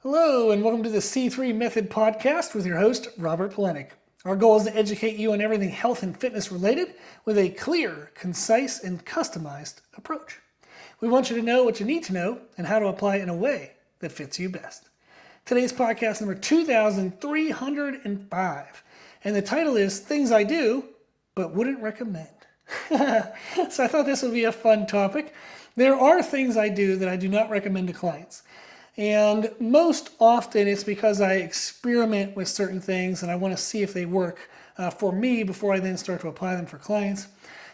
Hello, and welcome to the C3 Method podcast with your host, Robert Polenik. Our goal is to educate you on everything health and fitness related with a clear, concise, and customized approach. We want you to know what you need to know and how to apply it in a way that fits you best. Today's podcast number 2305, and the title is Things I Do But Wouldn't Recommend. So I thought this would be a fun topic. There are things I do that I do not recommend to clients. And most often it's because I experiment with certain things and I want to see if they work for me before I then start to apply them for clients.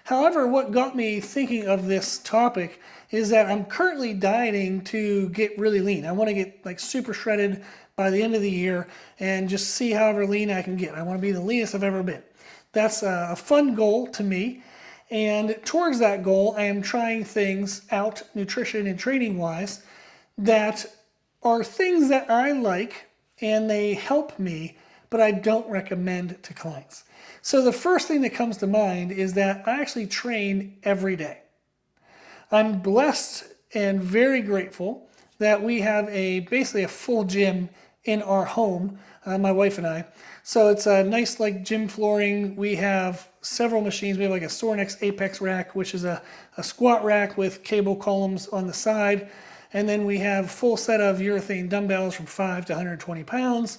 However, what got me thinking of this topic is that I'm currently dieting to get really lean. I want to get like super shredded by the end of the year and just see however lean I can get. I want to be the leanest I've ever been. That's a fun goal to me. And towards that goal, I am trying things out, nutrition and training wise, that are things that I like and they help me, but I don't recommend to clients. So the first thing that comes to mind is that I actually train every day. I'm blessed and very grateful that we have basically a full gym in our home, my wife and I. So it's a nice like gym flooring. We have several machines. We have like a Sornex Apex rack, which is a squat rack with cable columns on the side. And then we have a full set of urethane dumbbells from 5 to 120 pounds.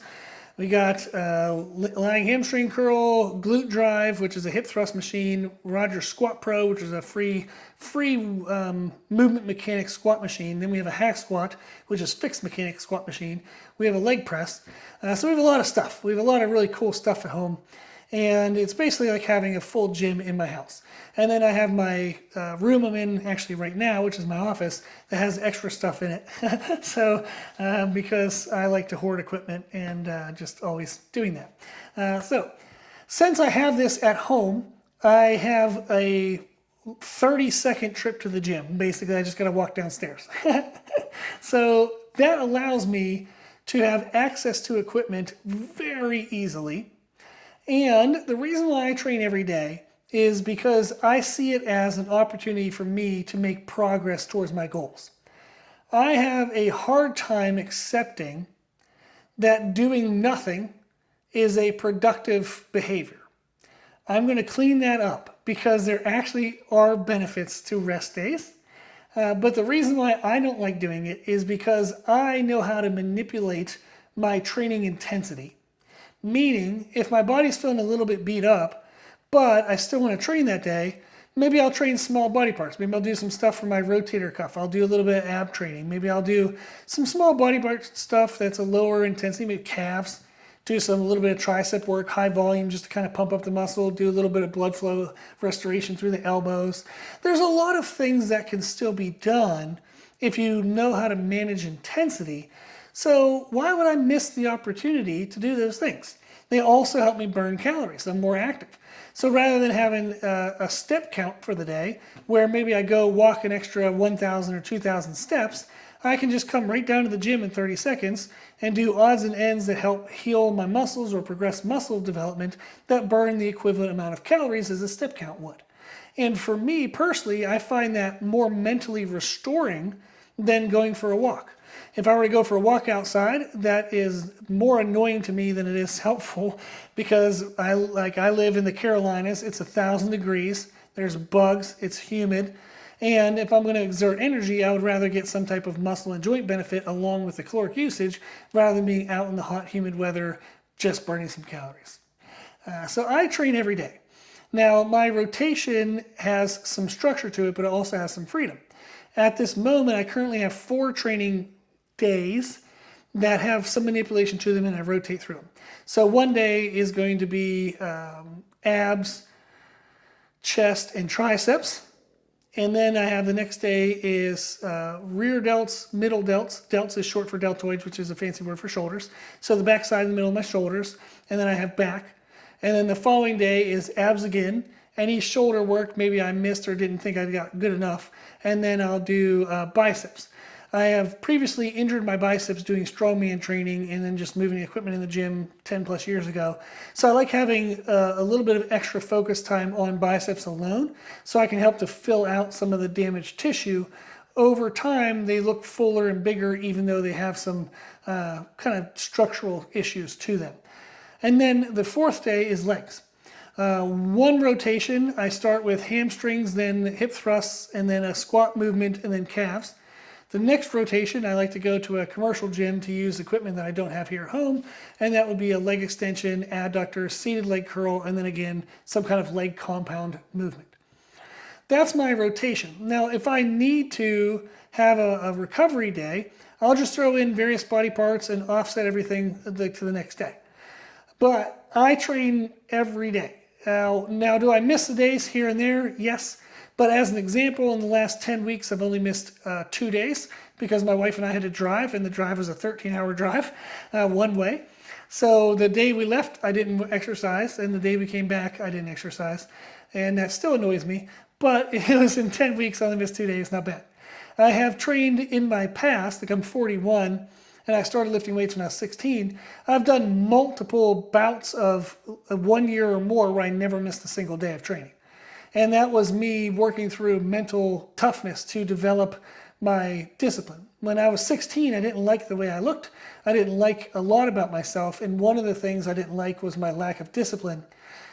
We got lying hamstring curl, glute drive, which is a hip thrust machine, Rogers Squat Pro, which is a free movement mechanics squat machine. Then we have a hack squat, which is fixed mechanics squat machine. We have a leg press. So we have a lot of stuff. We have a lot of really cool stuff at home. And it's basically like having a full gym in my house. And then I have my room I'm in actually right now, which is my office, that has extra stuff in it. So because I like to hoard equipment and just always doing that. So since I have this at home, I have a 30-second trip to the gym. Basically, I just got to walk downstairs. So that allows me to have access to equipment very easily. And the reason why I train every day is because I see it as an opportunity for me to make progress towards my goals. I have a hard time accepting that doing nothing is a productive behavior. I'm going to clean that up because there actually are benefits to rest days. But the reason why I don't like doing it is because I know how to manipulate my training intensity. Meaning, if my body's feeling a little bit beat up, but I still want to train that day, maybe I'll train small body parts. Maybe I'll do some stuff for my rotator cuff. I'll do a little bit of ab training. Maybe I'll do some small body part stuff that's a lower intensity, maybe calves. Do a little bit of tricep work, high volume, just to kind of pump up the muscle. Do a little bit of blood flow restoration through the elbows. There's a lot of things that can still be done if you know how to manage intensity. So why would I miss the opportunity to do those things? They also help me burn calories. I'm more active. So rather than having a step count for the day, where maybe I go walk an extra 1,000 or 2,000 steps, I can just come right down to the gym in 30 seconds and do odds and ends that help heal my muscles or progress muscle development that burn the equivalent amount of calories as a step count would. And for me personally, I find that more mentally restoring than going for a walk. If I were to go for a walk outside, that is more annoying to me than it is helpful because I live in the Carolinas. It's 1,000 degrees. There's bugs. It's humid. And if I'm going to exert energy, I would rather get some type of muscle and joint benefit along with the caloric usage rather than being out in the hot, humid weather just burning some calories. So I train every day. Now, my rotation has some structure to it, but it also has some freedom. At this moment, I currently have 4 training days that have some manipulation to them and I rotate through them. So one day is going to be abs, chest, and triceps. And then I have the next day is rear delts, middle delts. Delts is short for deltoids, which is a fancy word for shoulders. So the back side and the middle of my shoulders. And then I have back. And then the following day is abs again. Any shoulder work maybe I missed or didn't think I got good enough. And then I'll do biceps. I have previously injured my biceps doing strongman training and then just moving equipment in the gym 10 plus years ago. So I like having a little bit of extra focus time on biceps alone so I can help to fill out some of the damaged tissue over time they look fuller and bigger, even though they have some kind of structural issues to them. And then the fourth day is legs. One rotation, I start with hamstrings, then hip thrusts, and then a squat movement, and then calves. The next rotation, I like to go to a commercial gym to use equipment that I don't have here at home, and that would be a leg extension, adductor, seated leg curl, and then again, some kind of leg compound movement. That's my rotation. Now, if I need to have a recovery day, I'll just throw in various body parts and offset everything to the next day. But I train every day. Now, do I miss the days here and there? Yes. But as an example, in the last 10 weeks, I've only missed 2 days because my wife and I had to drive, and the drive was a 13-hour drive one way. So the day we left, I didn't exercise, and the day we came back, I didn't exercise. And that still annoys me, but it was in 10 weeks, I only missed 2 days, not bad. I have trained in my past, like I'm 41, and I started lifting weights when I was 16. I've done multiple bouts of 1 year or more where I never missed a single day of training. And that was me working through mental toughness to develop my discipline. When I was 16, I didn't like the way I looked. I didn't like a lot about myself. And one of the things I didn't like was my lack of discipline.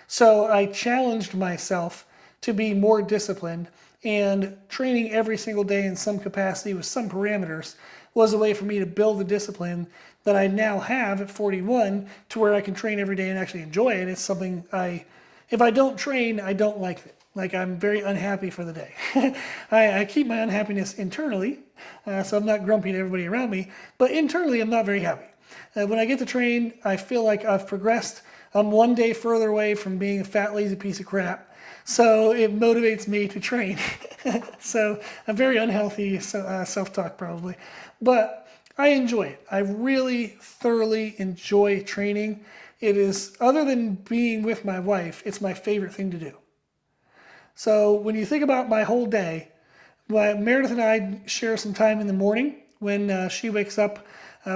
So I challenged myself to be more disciplined, and training every single day in some capacity with some parameters was a way for me to build the discipline that I now have at 41 to where I can train every day and actually enjoy it. It's something if I don't train, I don't like it. Like, I'm very unhappy for the day. I keep my unhappiness internally, so I'm not grumpy to everybody around me, but internally I'm not very happy. When I get to train, I feel like I've progressed. I'm one day further away from being a fat, lazy piece of crap. So it motivates me to train. So I'm very unhealthy self-talk probably, but I enjoy it. I really thoroughly enjoy training. It is, other than being with my wife, it's my favorite thing to do. So when you think about my whole day, Meredith and I share some time in the morning. When she wakes up,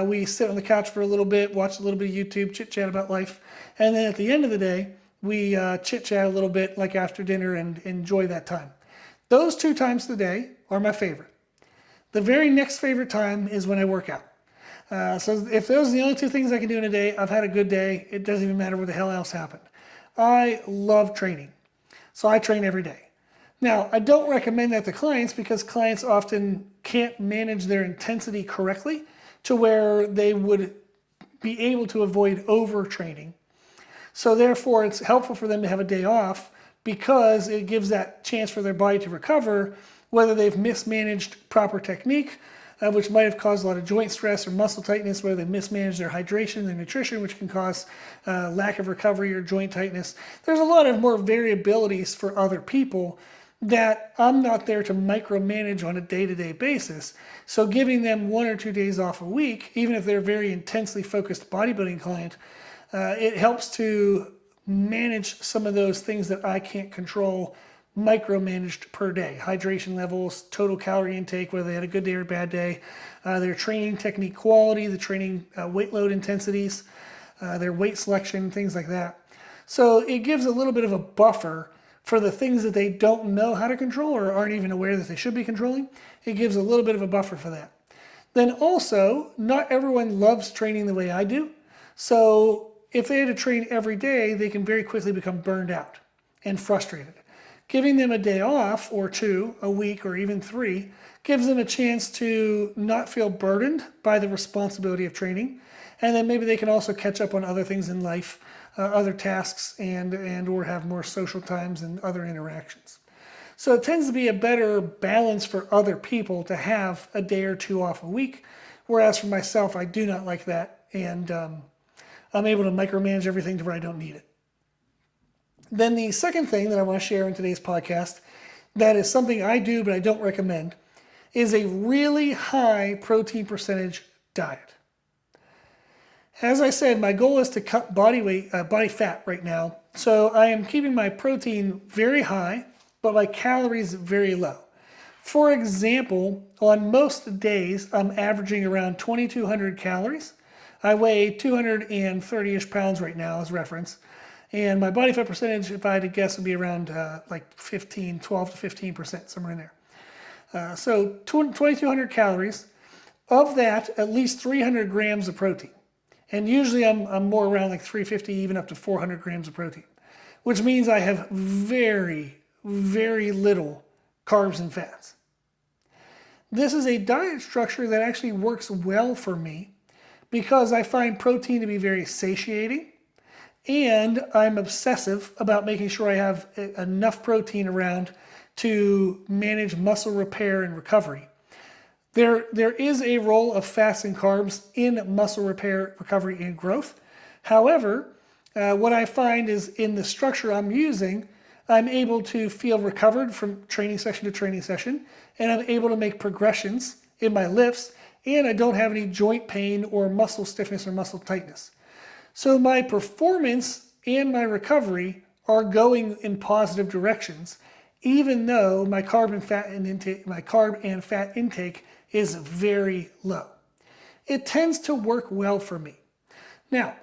we sit on the couch for a little bit, watch a little bit of YouTube, chit-chat about life. And then at the end of the day, we chit-chat a little bit like after dinner and enjoy that time. Those 2 times of the day are my favorite. The very next favorite time is when I work out. So if those are the only 2 things I can do in a day, I've had a good day. It doesn't even matter what the hell else happened. I love training. So I train every day. Now, I don't recommend that to clients because clients often can't manage their intensity correctly to where they would be able to avoid overtraining. So therefore, it's helpful for them to have a day off because it gives that chance for their body to recover, whether they've mismanaged proper technique, which might have caused a lot of joint stress or muscle tightness, whether they mismanage their hydration, their nutrition, which can cause lack of recovery or joint tightness. There's a lot of more variabilities for other people that I'm not there to micromanage on a day-to-day basis. So giving them 1 or 2 days off a week, even if they're a very intensely focused bodybuilding client, it helps to manage some of those things that I can't control micromanaged per day. Hydration levels, total calorie intake, whether they had a good day or a bad day, their training technique quality, the training weight load intensities, their weight selection, things like that. So it gives a little bit of a buffer for the things that they don't know how to control or aren't even aware that they should be controlling. It gives a little bit of a buffer for that. Then also, not everyone loves training the way I do. So if they had to train every day, they can very quickly become burned out and frustrated. Giving them a day off or 2, a week, or even 3, gives them a chance to not feel burdened by the responsibility of training. And then maybe they can also catch up on other things in life, other tasks, and or have more social times and other interactions. So it tends to be a better balance for other people to have a day or 2 off a week, whereas for myself, I do not like that, and I'm able to micromanage everything to where I don't need it. Then the second thing that I want to share in today's podcast, that is something I do but I don't recommend, is a really high protein percentage diet. As I said, my goal is to cut body fat right now. So I am keeping my protein very high, but my calories very low. For example, on most days, I'm averaging around 2,200 calories. I weigh 230-ish pounds right now as reference. And my body fat percentage, if I had to guess, would be around 12 to 15%, somewhere in there. So 2,200 calories. Of that, at least 300 grams of protein. And usually I'm more around like 350, even up to 400 grams of protein, which means I have very, very little carbs and fats. This is a diet structure that actually works well for me because I find protein to be very satiating, and I'm obsessive about making sure I have enough protein around to manage muscle repair and recovery. There is a role of fats and carbs in muscle repair, recovery, and growth. However, what I find is in the structure I'm using, I'm able to feel recovered from training session to training session, and I'm able to make progressions in my lifts, and I don't have any joint pain or muscle stiffness or muscle tightness. So my performance and my recovery are going in positive directions, even though my carb and fat intake is very low. It tends to work well for me. Now,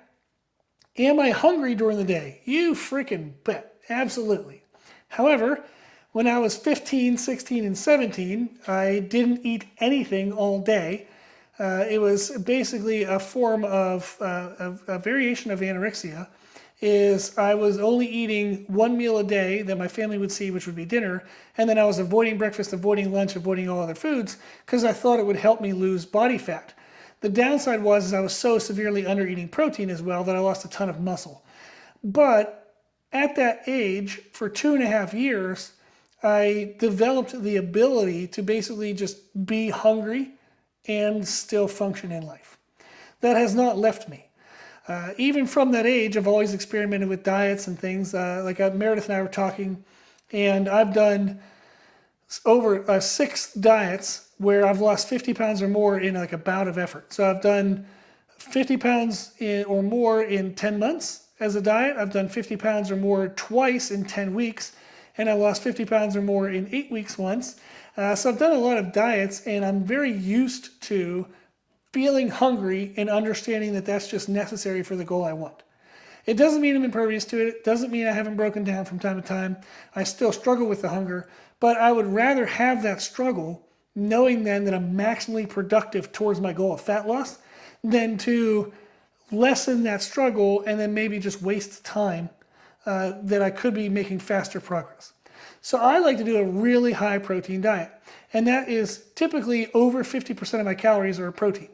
am I hungry during the day? You freaking bet. Absolutely. However, when I was 15, 16, and 17, I didn't eat anything all day. It was basically a form of a variation of anorexia. Is I was only eating one meal a day that my family would see, which would be dinner, and then I was avoiding breakfast, avoiding lunch, avoiding all other foods because I thought it would help me lose body fat. The downside was I was so severely under eating protein as well that I lost a ton of muscle. But at that age, for 2.5 years, I developed the ability to basically just be hungry and still function in life. That has not left me. Even from that age, I've always experimented with diets and things. Meredith and I were talking, and I've done over 6 diets where I've lost 50 pounds or more in like a bout of effort. So I've done 50 pounds or more in 10 months as a diet. I've done 50 pounds or more twice in 10 weeks, and I lost 50 pounds or more in 8 weeks once. So I've done a lot of diets, and I'm very used to feeling hungry and understanding that that's just necessary for the goal I want. It doesn't mean I'm impervious to it. It doesn't mean I haven't broken down from time to time. I still struggle with the hunger, but I would rather have that struggle knowing then that I'm maximally productive towards my goal of fat loss than to lessen that struggle and then maybe just waste time that I could be making faster progress. So I like to do a really high protein diet, and that is typically over 50% of my calories are protein.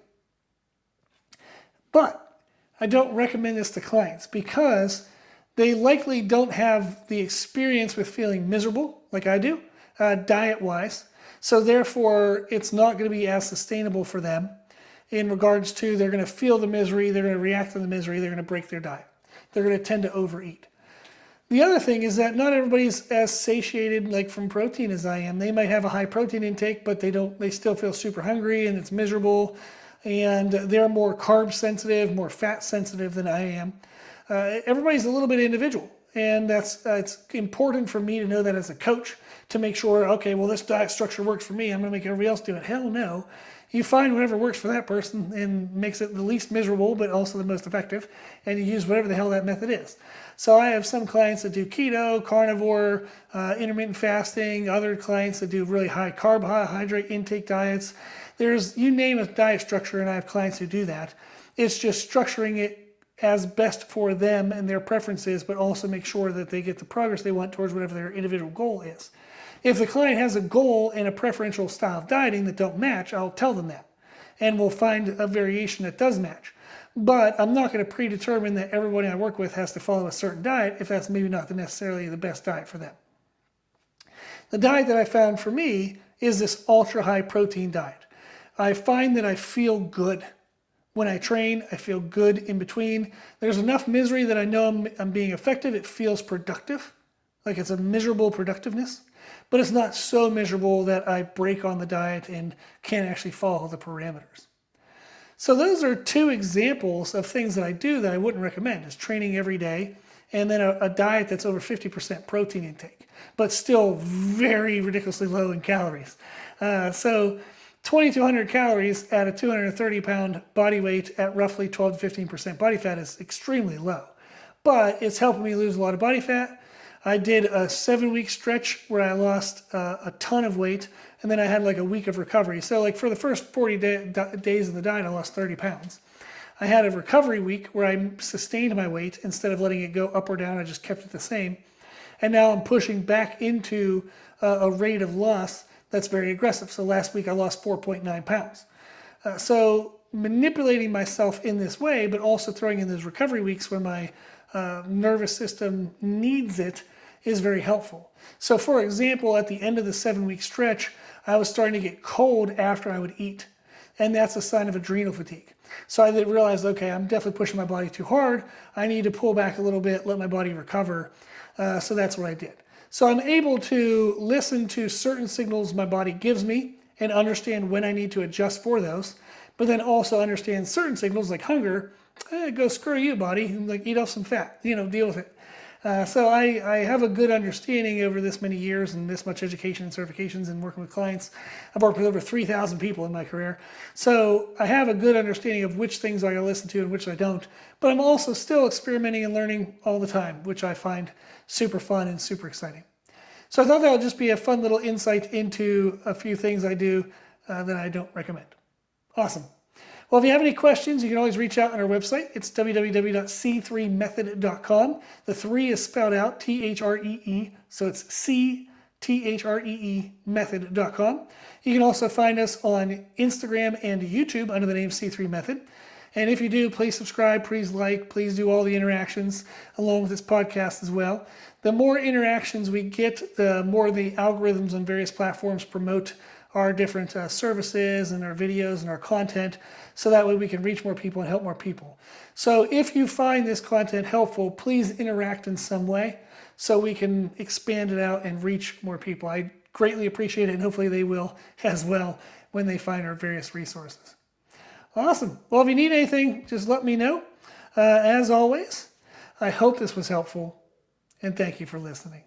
But I don't recommend this to clients because they likely don't have the experience with feeling miserable like I do, diet-wise. So therefore, it's not going to be as sustainable for them in regards to they're going to feel the misery, they're going to react to the misery, they're going to break their diet. They're going to tend to overeat. The other thing is that not everybody's as satiated like from protein as I am. They might have a high protein intake, but they still feel super hungry and it's miserable. And they're more carb sensitive, more fat sensitive than I am. Everybody's a little bit individual, and it's important for me to know that as a coach to make sure, okay, well, this diet structure works for me. I'm going to make everybody else do it. Hell no. You find whatever works for that person and makes it the least miserable, but also the most effective, and you use whatever the hell that method is. So I have some clients that do keto, carnivore, intermittent fasting, other clients that do really high carbohydrate intake diets. You name a diet structure, and I have clients who do that. It's just structuring it as best for them and their preferences, but also make sure that they get the progress they want towards whatever their individual goal is. If the client has a goal and a preferential style of dieting that don't match, I'll tell them that. And we'll find a variation that does match. But I'm not going to predetermine that everybody I work with has to follow a certain diet if that's maybe not necessarily the best diet for them. The diet that I found for me is this ultra high protein diet. I find that I feel good when I train. I feel good in between. There's enough misery that I know I'm being effective. It feels productive, like it's a miserable productiveness, but it's not so miserable that I break on the diet and can't actually follow the parameters. So those are 2 examples of things that I do that I wouldn't recommend, is training every day and then a diet that's over 50% protein intake, but still very ridiculously low in calories. So 2,200 calories at a 230-pound body weight at roughly 12 to 15% body fat is extremely low, but it's helping me lose a lot of body fat. I did a 7-week stretch where I lost a ton of weight, and then I had like a week of recovery. So like for the first 40 days of the diet, I lost 30 pounds. I had a recovery week where I sustained my weight instead of letting it go up or down. I just kept it the same. And now I'm pushing back into a rate of loss that's very aggressive. So last week I lost 4.9 pounds. So manipulating myself in this way, but also throwing in those recovery weeks where my nervous system needs it is very helpful. So for example, at the end of the 7-week stretch, I was starting to get cold after I would eat. And that's a sign of adrenal fatigue. So I realized, okay, I'm definitely pushing my body too hard. I need to pull back a little bit, let my body recover. So that's what I did. So I'm able to listen to certain signals my body gives me and understand when I need to adjust for those, but then also understand certain signals like hunger. Go screw you, body, and like eat off some fat, deal with it. So I have a good understanding over this many years and this much education and certifications and working with clients. I've worked with over 3,000 people in my career. So I have a good understanding of which things I listen to and which I don't. But I'm also still experimenting and learning all the time, which I find super fun and super exciting. So I thought that would just be a fun little insight into a few things I do that I don't recommend. Awesome. Well, if you have any questions, you can always reach out on our website. It's www.c3method.com. The 3 is spelled out, T-H-R-E-E, so it's C-T-H-R-E-E method.com. You can also find us on Instagram and YouTube under the name C3 Method. And if you do, please subscribe, please like, please do all the interactions along with this podcast as well. The more interactions we get, the more the algorithms on various platforms promote our different services and our videos and our content, so that way we can reach more people and help more people. So if you find this content helpful, please interact in some way so we can expand it out and reach more people. I greatly appreciate it, and hopefully they will as well when they find our various resources. Awesome. Well, if you need anything, just let me know. As always, I hope this was helpful, and thank you for listening.